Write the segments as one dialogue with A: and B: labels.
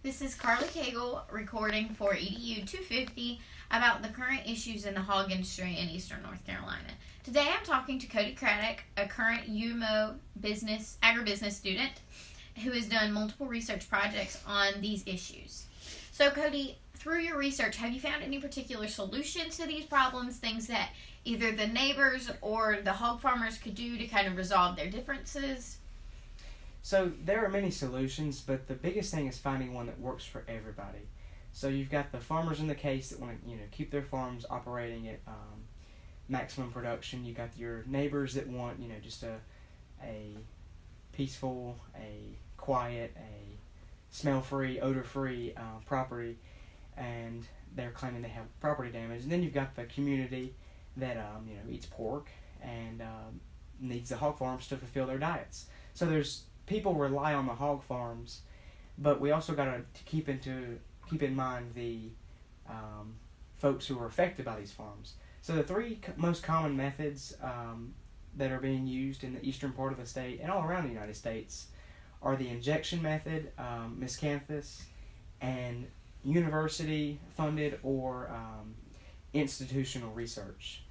A: This is Carlee Cagle recording for EDU250 about the current issues in the hog industry in eastern North Carolina. Today I'm talking to Cody Craddock, a current UMO agribusiness student who has done multiple research projects on these issues. So Cody, through your research, have you found any particular solutions to these problems, things that either the neighbors or the hog farmers could do to kind of resolve their differences?
B: So there are many solutions, but the biggest thing is finding one that works for everybody. So you've got the farmers in the case that want to keep their farms operating at maximum production. You got your neighbors that want just a peaceful, a quiet, a smell-free, odor-free property, and they're claiming they have property damage. And then you've got the community that eats pork and needs the hog farms to fulfill their diets. So people rely on the hog farms, but we also got to keep in mind the folks who are affected by these farms. So the three most common methods that are being used in the eastern part of the state and all around the United States are the injection method, miscanthus, and university-funded or institutional research.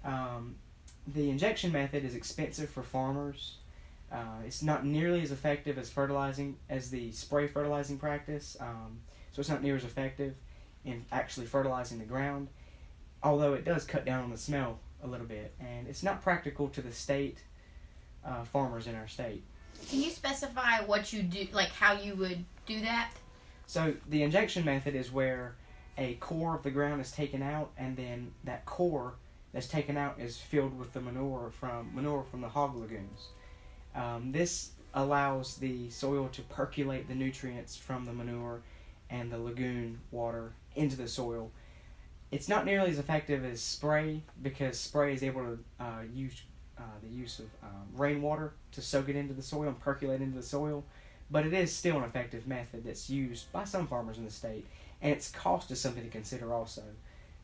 B: The injection method is expensive for farmers. It's not nearly as effective as the spray fertilizing practice, so it's not near as effective in actually fertilizing the ground, although it does cut down on the smell a little bit, and it's not practical to the state farmers in our state.
A: Can you specify what you do, like how you would do that?
B: So the injection method is where a core of the ground is taken out, and then that core that's taken out is filled with the manure from the hog lagoons. This allows the soil to percolate the nutrients from the manure and the lagoon water into the soil. It's not nearly as effective as spray, because spray is able to use the use of rainwater to soak it into the soil and percolate into the soil, but it is still an effective method that's used by some farmers in the state, and its cost is something to consider also.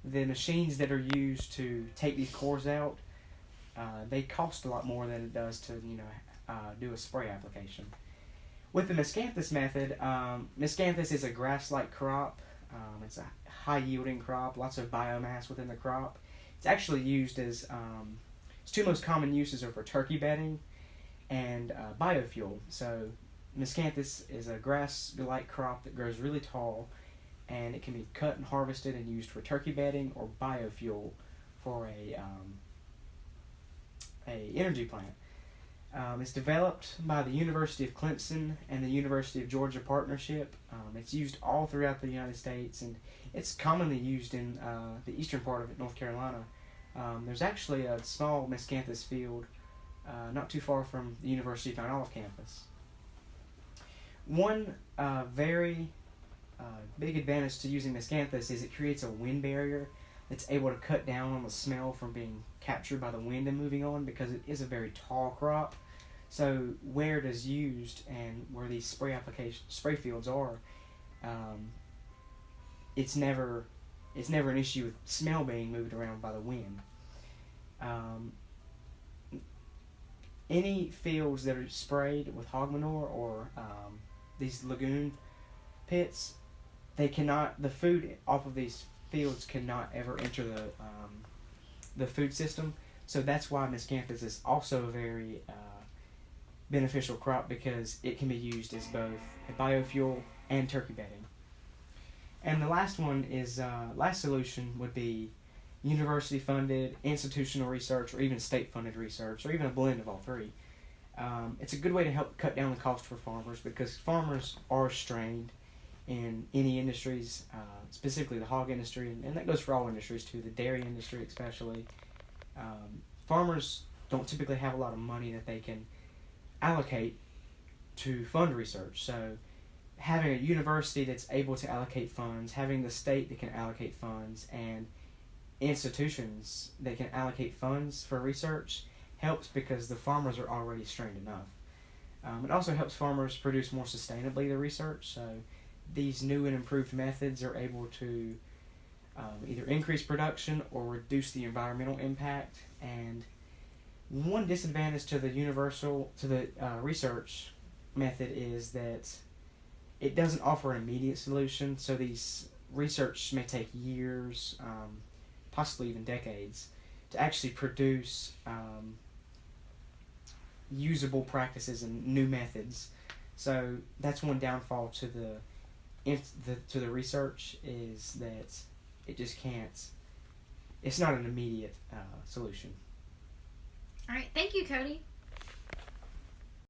B: The machines that are used to take these cores out, they cost a lot more than it does to do a spray application. With the miscanthus method, miscanthus is a grass-like crop. It's a high-yielding crop, lots of biomass within the crop. It's actually used as, its two most common uses are for turkey bedding and biofuel. So miscanthus is a grass-like crop that grows really tall, and it can be cut and harvested and used for turkey bedding or biofuel for a energy plant. It's developed by the University of Clemson and the University of Georgia partnership. It's used all throughout the United States, and it's commonly used in the eastern part of North Carolina. There's actually a small miscanthus field not too far from the University of Mount Olive campus. One very big advantage to using miscanthus is it creates a wind barrier that's able to cut down on the smell from being captured by the wind and moving on, because it is a very tall crop. So where it is used and where these spray fields are, it's never an issue with smell being moved around by the wind. Any fields that are sprayed with hog manure or these lagoon pits, the food off of these fields cannot ever enter the food system. So that's why miscanthus is also a very beneficial crop, because it can be used as both a biofuel and turkey bedding. And the last one is last solution would be university-funded, institutional research, or even state-funded research, or even a blend of all three. It's a good way to help cut down the cost for farmers, because farmers are strained in any industries, specifically the hog industry, and that goes for all industries too, the dairy industry especially. Farmers don't typically have a lot of money that they can allocate to fund research. So having a university that's able to allocate funds, having the state that can allocate funds, and institutions that can allocate funds for research helps, because the farmers are already strained enough. It also helps farmers produce more sustainably the research. So these new and improved methods are able to either increase production or reduce the environmental impact. And one disadvantage to the research method is that it doesn't offer an immediate solution. So these research may take years, possibly even decades, to actually produce usable practices and new methods. So that's one downfall to the research, is that it just can't. It's not an immediate solution.
A: All right, thank you, Cody.